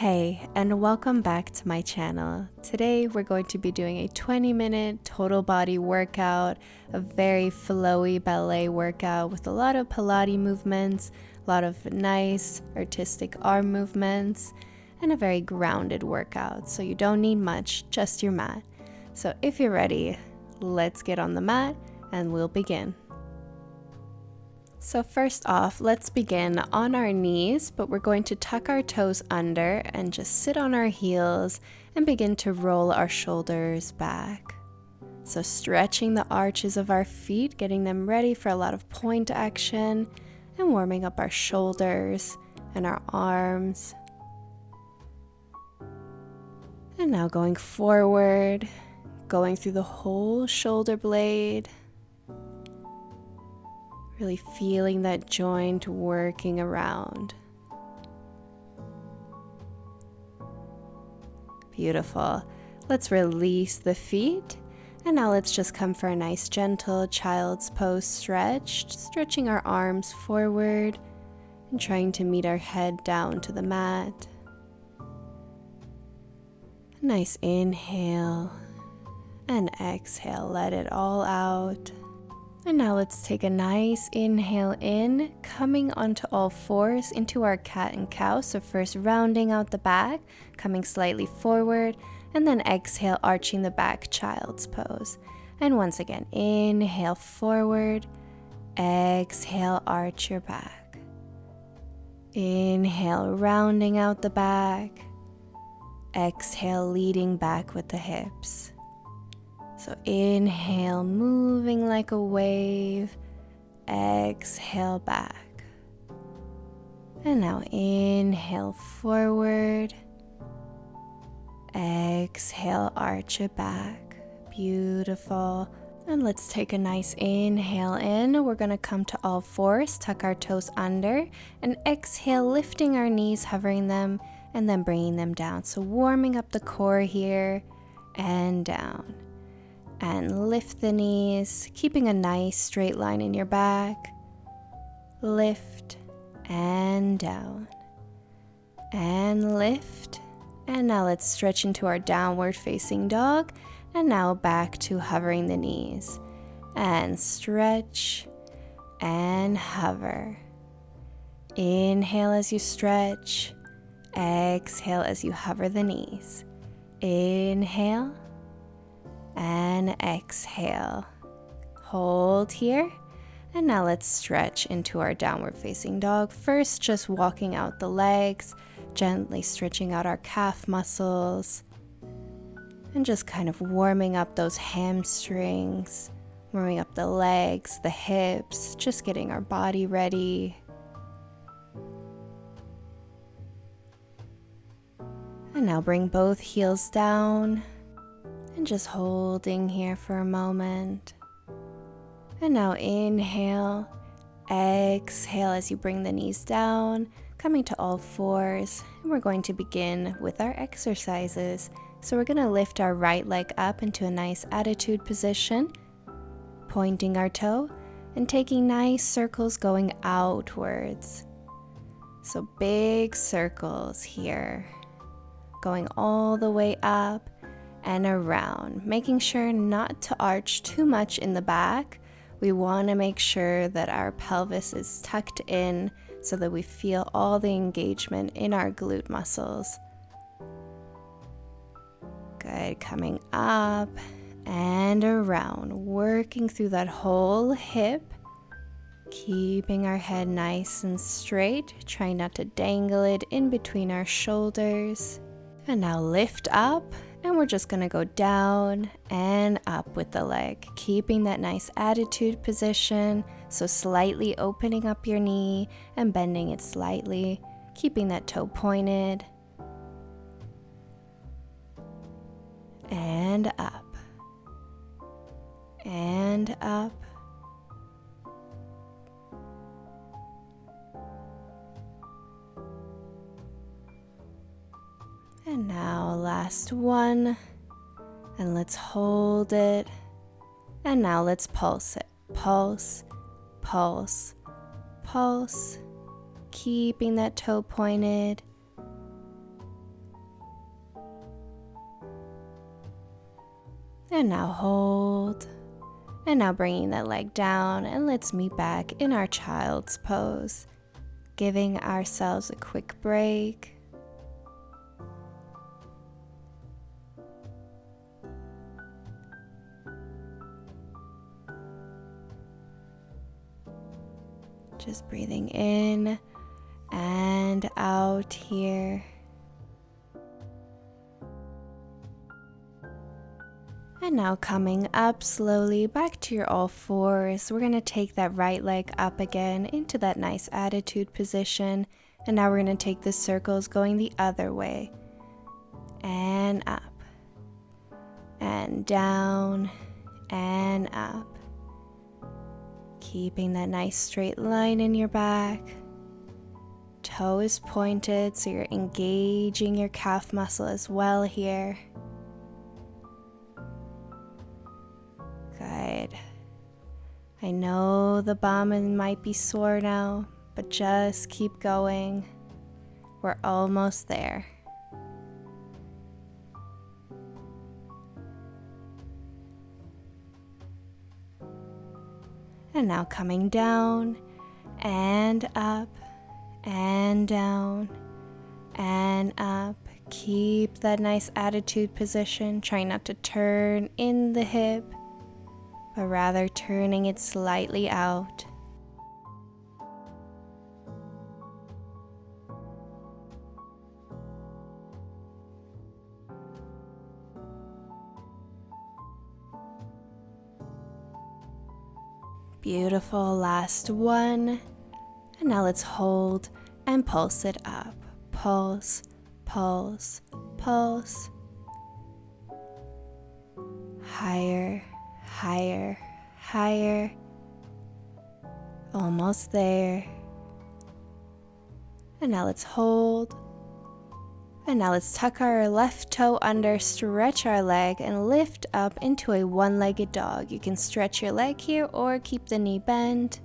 Hey, and welcome back to my channel. Today we're going to be doing a 20-minute total body workout, a very flowy ballet workout with a lot of Pilates movements, a lot of nice artistic arm movements, and a very grounded workout. So you don't need much, just your mat. So if you're ready, let's get on the mat and we'll begin. So first off, let's begin on our knees, but we're going to tuck our toes under and just sit on our heels and begin to roll our shoulders back. So stretching the arches of our feet, getting them ready for a lot of point action and warming up our shoulders and our arms. And now going forward, going through the whole shoulder blade. Really feeling that joint working around. Beautiful. Let's release the feet. And now let's just come for a nice gentle child's pose stretch. Stretching our arms forward and trying to meet our head down to the mat. A nice inhale and exhale. Let it all out. And now let's take a nice inhale in, coming onto all fours into our cat and cow. So first rounding out the back, coming slightly forward, and then exhale, arching the back, child's pose. And once again, inhale forward, exhale, arch your back. Inhale, rounding out the back, exhale, leading back with the hips. So inhale, moving like a wave, exhale back. And now inhale forward, exhale, arch it back. Beautiful. And let's take a nice inhale in. We're going to come to all fours, tuck our toes under, and exhale, lifting our knees, hovering them, and then bringing them down. So warming up the core here and down. And lift the knees, keeping a nice straight line in your back. Lift and down. And lift. And now let's stretch into our downward facing dog. And now back to hovering the knees. And stretch and hover. Inhale as you stretch. Exhale as you hover the knees. Inhale. And exhale. Hold here. And now let's stretch into our downward facing dog. First, just walking out the legs, gently stretching out our calf muscles, and just kind of warming up those hamstrings, warming up the legs, the hips, just getting our body ready. And now bring both heels down. And just holding here for a moment. And now inhale, exhale as you bring the knees down, coming to all fours. And we're going to begin with our exercises. So we're going to lift our right leg up into a nice attitude position, pointing our toe and taking nice circles going outwards. So big circles here, going all the way up and around, making sure not to arch too much in the back. We want to make sure that our pelvis is tucked in so that we feel all the engagement in our glute muscles. Good, coming up and around, working through that whole hip, keeping our head nice and straight, trying not to dangle it in between our shoulders. And now lift up. And we're just going to go down and up with the leg, keeping that nice attitude position. So slightly opening up your knee and bending it slightly, keeping that toe pointed. And up. And up. And now last one, and let's hold it, and now let's pulse it. Pulse, pulse, pulse, keeping that toe pointed, And now hold. And now bringing that leg down, and let's meet back in our child's pose, giving ourselves a quick break. Just breathing in and out here. And now coming up slowly back to your all fours, we're going to take that right leg up again into that nice attitude position. And now we're going to take the circles going the other way. And up. And down. And up. Keeping that nice straight line in your back. Toe is pointed, so you're engaging your calf muscle as well here. Good. I know the bum might be sore now, but just keep going. We're almost there. And now coming down and up and down and up. Keep that nice attitude position. Try not to turn in the hip, but rather turning it slightly out. Beautiful, last one. And now let's hold and pulse it up. Pulse, pulse, pulse. Higher, higher, higher. Almost there. And now let's hold. And now let's tuck our left toe under, stretch our leg, and lift up into a one-legged dog. You can stretch your leg here or keep the knee bent.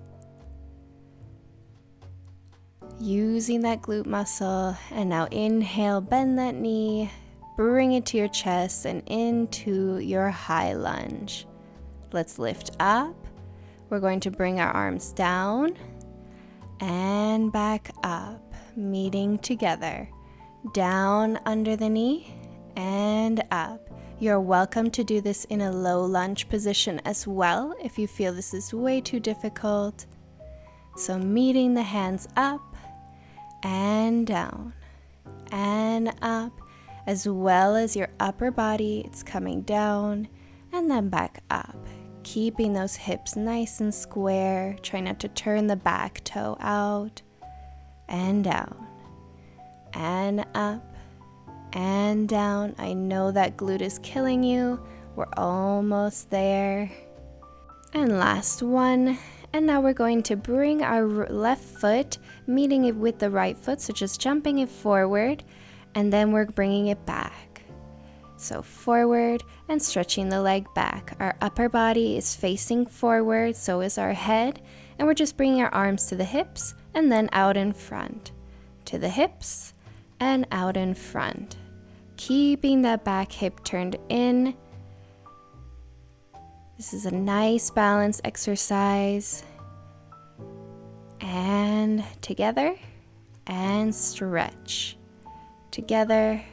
Using that glute muscle. And now inhale, bend that knee, bring it to your chest and into your high lunge. Let's lift up. We're going to bring our arms down and back up, meeting together. Down under the knee and up. You're welcome to do this in a low lunge position as well if you feel this is way too difficult. So meeting the hands up and down and up, as well as your upper body. It's coming down and then back up. Keeping those hips nice and square. Try not to turn the back toe out and down. And up and down. I know that glute is killing you. We're almost there. And last one. And now we're going to bring our left foot, meeting it with the right foot. So just jumping it forward. And then we're bringing it back. So forward and stretching the leg back. Our upper body is facing forward. So is our head. And we're just bringing our arms to the hips and then out in front. To the hips and out in front. Keeping that back hip turned in. This is a nice balance exercise. And together and stretch. Together,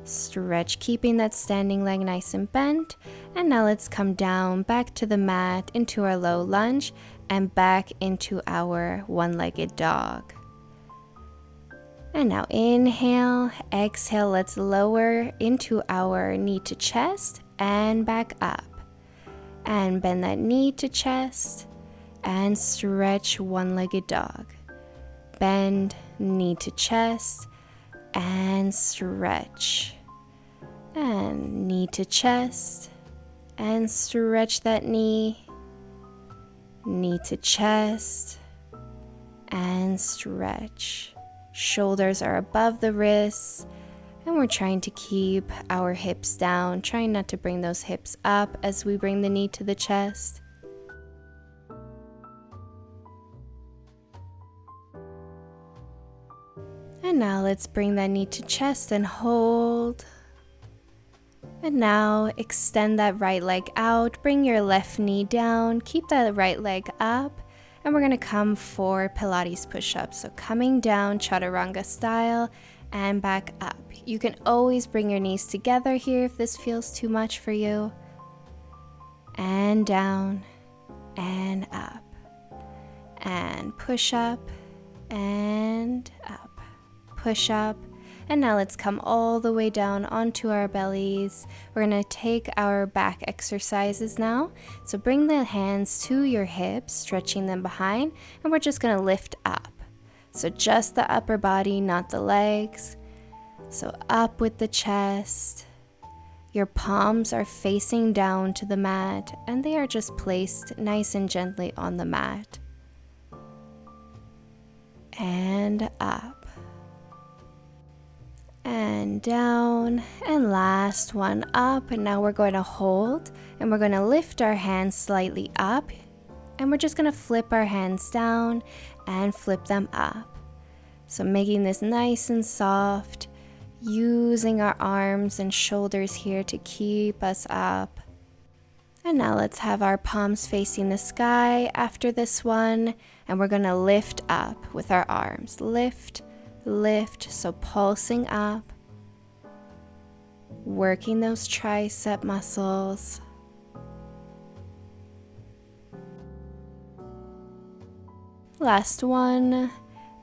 stretch, keeping that standing leg nice and bent. And now let's come down back to the mat into our low lunge and back into our one-legged dog. And now inhale, exhale, let's lower into our knee to chest and back up. And bend that knee to chest and stretch one-legged dog. Bend, knee to chest and stretch. And knee to chest and stretch that knee. Knee to chest and stretch. Shoulders are above the wrists, and we're trying to keep our hips down, trying not to bring those hips up as we bring the knee to the chest. And now let's bring that knee to chest and hold. And now extend that right leg out, bring your left knee down, keep that right leg up, and we're gonna come for Pilates push-ups. So coming down chaturanga style and back up. You can always bring your knees together here if this feels too much for you. And down and up. And push up and up. Push up. And now let's come all the way down onto our bellies. We're going to take our back exercises now. So bring the hands to your hips, stretching them behind, and we're just going to lift up. So just the upper body, not the legs. So up with the chest. Your palms are facing down to the mat, and they are just placed nice and gently on the mat. And up. And down, and last one up. And now we're going to hold, and we're going to lift our hands slightly up, and we're just going to flip our hands down and flip them up. So making this nice and soft, using our arms and shoulders here to keep us up. And now let's have our palms facing the sky after this one, and we're going to lift up with our arms. Lift, lift, so pulsing up, working those tricep muscles. Last one,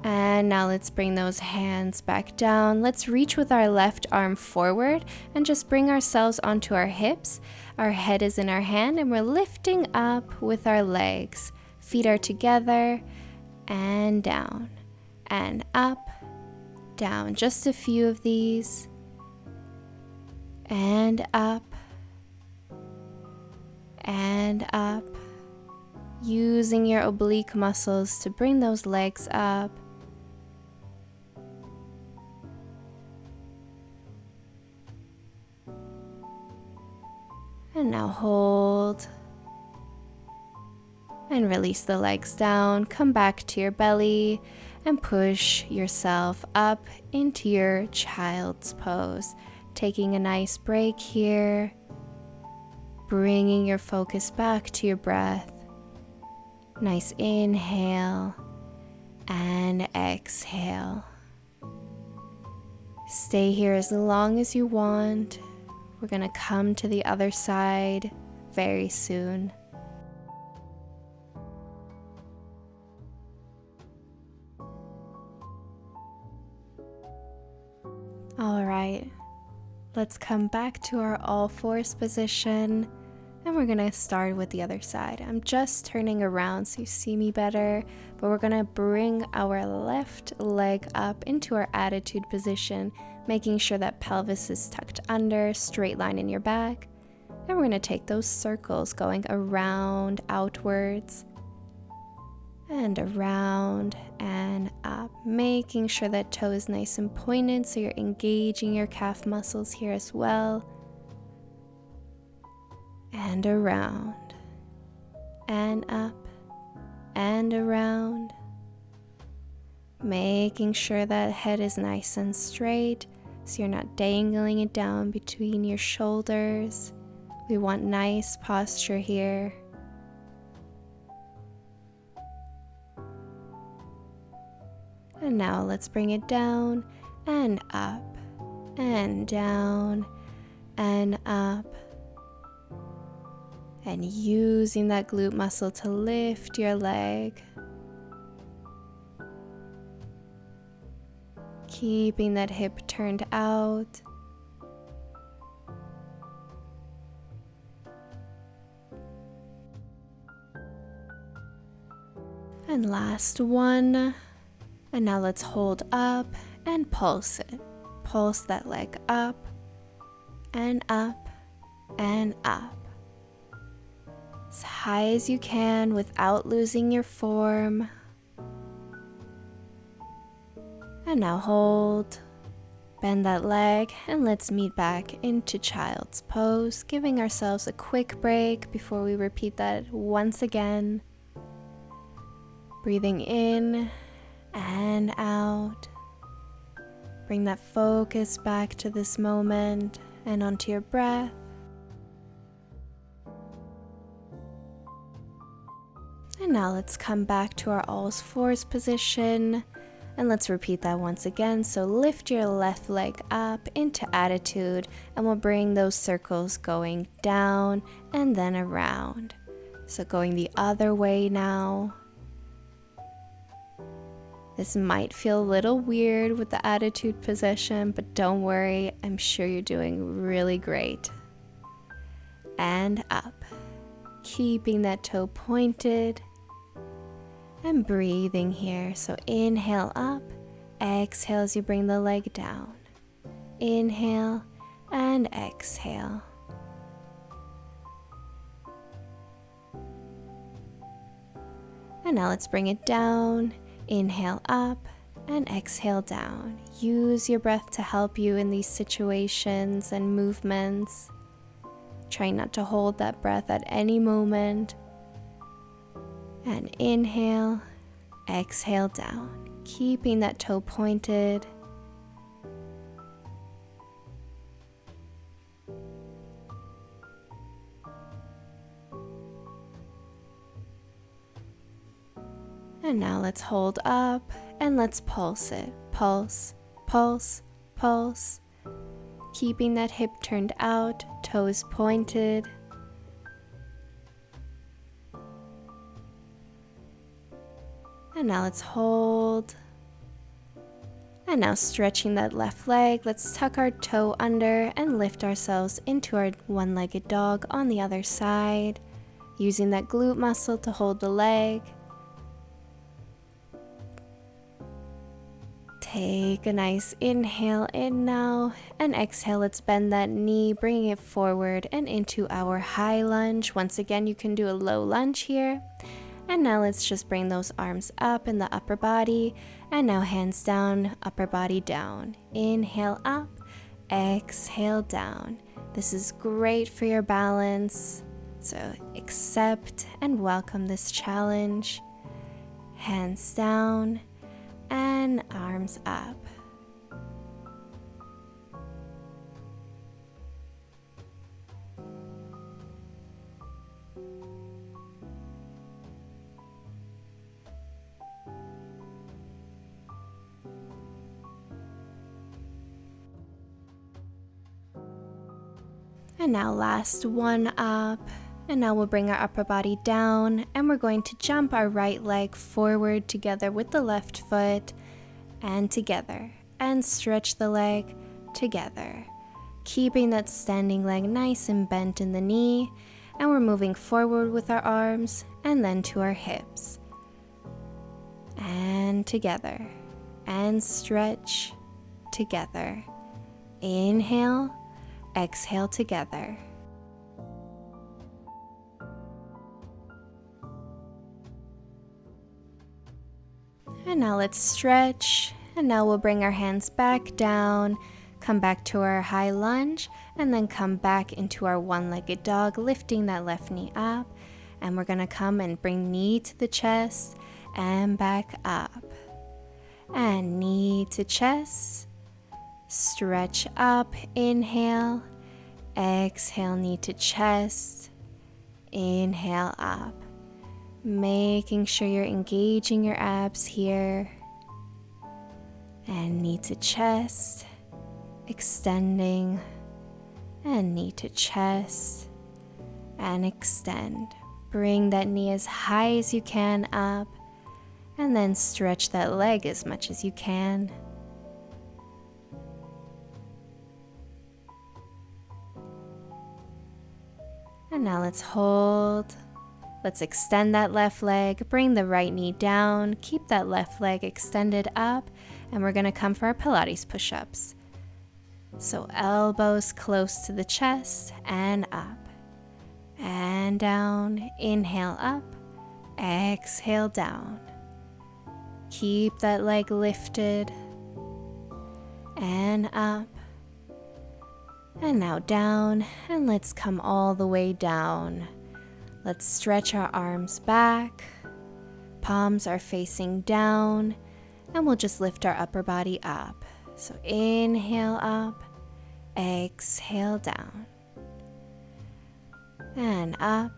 and now let's bring those hands back down. Let's reach with our left arm forward and just bring ourselves onto our hips. Our head is in our hand, and we're lifting up with our legs. Feet are together, and down, and up, down. Just a few of these. And up. And up. Using your oblique muscles to bring those legs up. And now hold. And release the legs down. Come back to your belly and push yourself up into your child's pose. Taking a nice break here. Bringing your focus back to your breath. Nice inhale and exhale. Stay here as long as you want. We're going to come to the other side very soon. All right, let's come back to our all fours position, and we're gonna start with the other side. I'm just turning around so you see me better, but we're gonna bring our left leg up into our attitude position, making sure that pelvis is tucked under, straight line in your back, and we're gonna take those circles going around, outwards, and around and up, making sure that toe is nice and pointed so you're engaging your calf muscles here as well. And around and up and around, making sure that head is nice and straight so you're not dangling it down between your shoulders. We want nice posture here. And now let's bring it down and up and down and up. And using that glute muscle to lift your leg. Keeping that hip turned out. And last one. And now let's hold up and pulse it. Pulse that leg up and up and up. As high as you can without losing your form. And now hold. Bend that leg and let's meet back into child's pose, giving ourselves a quick break before we repeat that once again. Breathing in and out. Bring that focus back to this moment and onto your breath. And now let's come back to our all fours position. And let's repeat that once again. So lift your left leg up into attitude, and we'll bring those circles going down and then around. So going the other way now. This might feel a little weird with the attitude position, but don't worry, I'm sure you're doing really great. And up, keeping that toe pointed. And breathing here, so inhale up, exhale as you bring the leg down. Inhale and exhale. And now let's bring it down. Inhale up and exhale down. Use your breath to help you in these situations and movements. Try not to hold that breath at any moment. And inhale, exhale down, keeping that toe pointed. And now let's hold up and let's pulse it. Pulse, pulse, pulse. Keeping that hip turned out, toes pointed. And now let's hold. And now stretching that left leg, let's tuck our toe under and lift ourselves into our one-legged dog on the other side, using that glute muscle to hold the leg. Take a nice inhale in now, and exhale, let's bend that knee, bringing it forward and into our high lunge. Once again, you can do a low lunge here. And now let's just bring those arms up in the upper body, and now hands down, upper body down. Inhale up, exhale down. This is great for your balance, so accept and welcome this challenge. Hands down and arms up. And now last one up, and now we'll bring our upper body down, and we're going to jump our right leg forward together with the left foot, and together, and stretch the leg together, keeping that standing leg nice and bent in the knee, and we're moving forward with our arms, and then to our hips, and together, and stretch together. Inhale, exhale together. And now let's stretch, and now we'll bring our hands back down, come back to our high lunge, and then come back into our one-legged dog, lifting that left knee up, and we're gonna come and bring knee to the chest and back up, and knee to chest. Stretch up, inhale, exhale, knee to chest, inhale up. Making sure you're engaging your abs here. And knee to chest, extending, and knee to chest, and extend. Bring that knee as high as you can up, and then stretch that leg as much as you can. And now let's hold. Let's extend that left leg, bring the right knee down, keep that left leg extended up, and we're gonna come for our Pilates push-ups. So elbows close to the chest and up, and down. Inhale up, exhale down. Keep that leg lifted, and up. And now down, and let's come all the way down. Let's stretch our arms back, palms are facing down, and we'll just lift our upper body up. So inhale up, exhale down. And up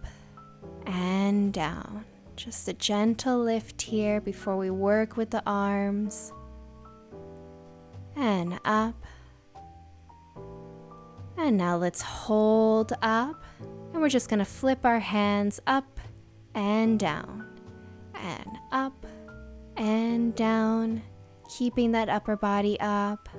and down. Just a gentle lift here before we work with the arms. And up. And now let's hold up. And we're just going to flip our hands up and down. And up and down. Keeping that upper body up.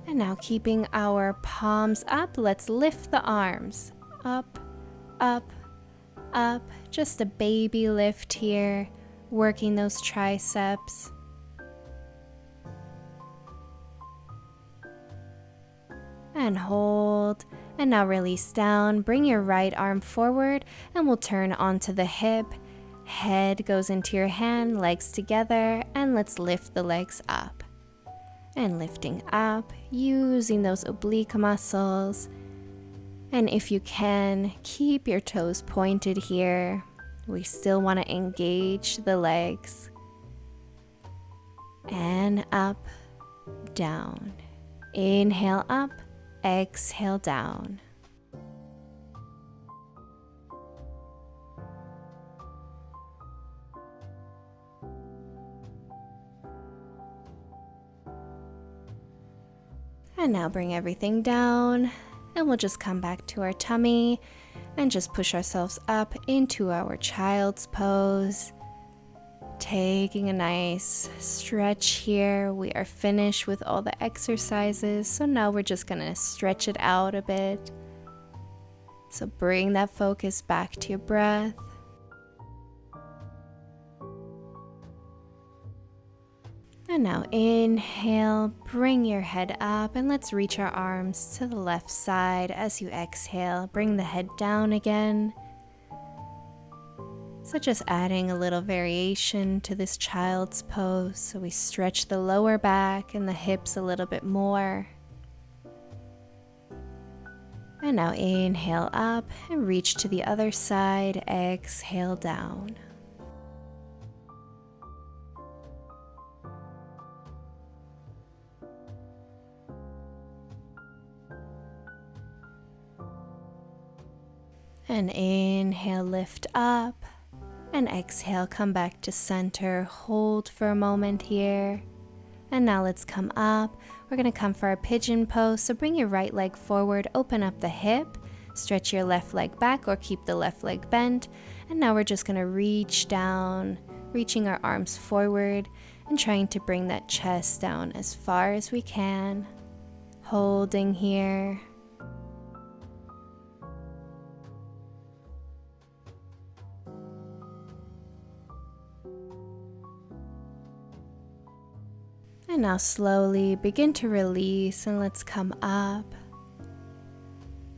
And now keeping our palms up, let's lift the arms. Up, up, up. Just a baby lift here, working those triceps. And hold. And now release down. Bring your right arm forward and we'll turn onto the hip. Head goes into your hand, legs together, and let's lift the legs up. And lifting up, using those oblique muscles. And if you can, keep your toes pointed here. We still want to engage the legs. And up, down. Inhale up, exhale down. And now bring everything down, and we'll just come back to our tummy and just push ourselves up into our child's pose. Taking a nice stretch here. We are finished with all the exercises, so now we're just gonna stretch it out a bit. So bring that focus back to your breath. And now inhale, bring your head up, and let's reach our arms to the left side. As you exhale, bring the head down again. So just adding a little variation to this child's pose. So we stretch the lower back and the hips a little bit more. And now inhale up and reach to the other side. Exhale down. And inhale, lift up, and exhale, come back to center. Hold for a moment here. And now let's come up. We're going to come for our pigeon pose. So bring your right leg forward, open up the hip, stretch your left leg back or keep the left leg bent. And now we're just going to reach down, reaching our arms forward and trying to bring that chest down as far as we can. Holding here. And now slowly begin to release, and let's come up.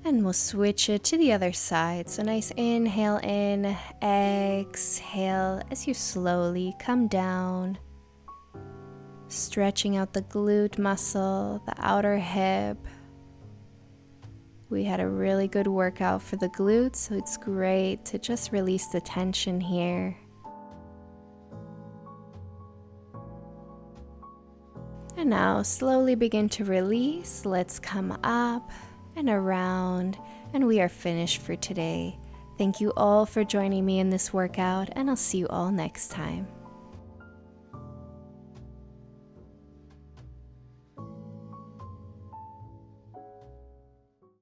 And we'll switch it to the other side. So nice inhale in, exhale as you slowly come down. Stretching out the glute muscle, the outer hip. We had a really good workout for the glutes, so it's great to just release the tension here. And now slowly begin to release. Let's come up and around, and we are finished for today. Thank you all for joining me in this workout, and I'll see you all next time.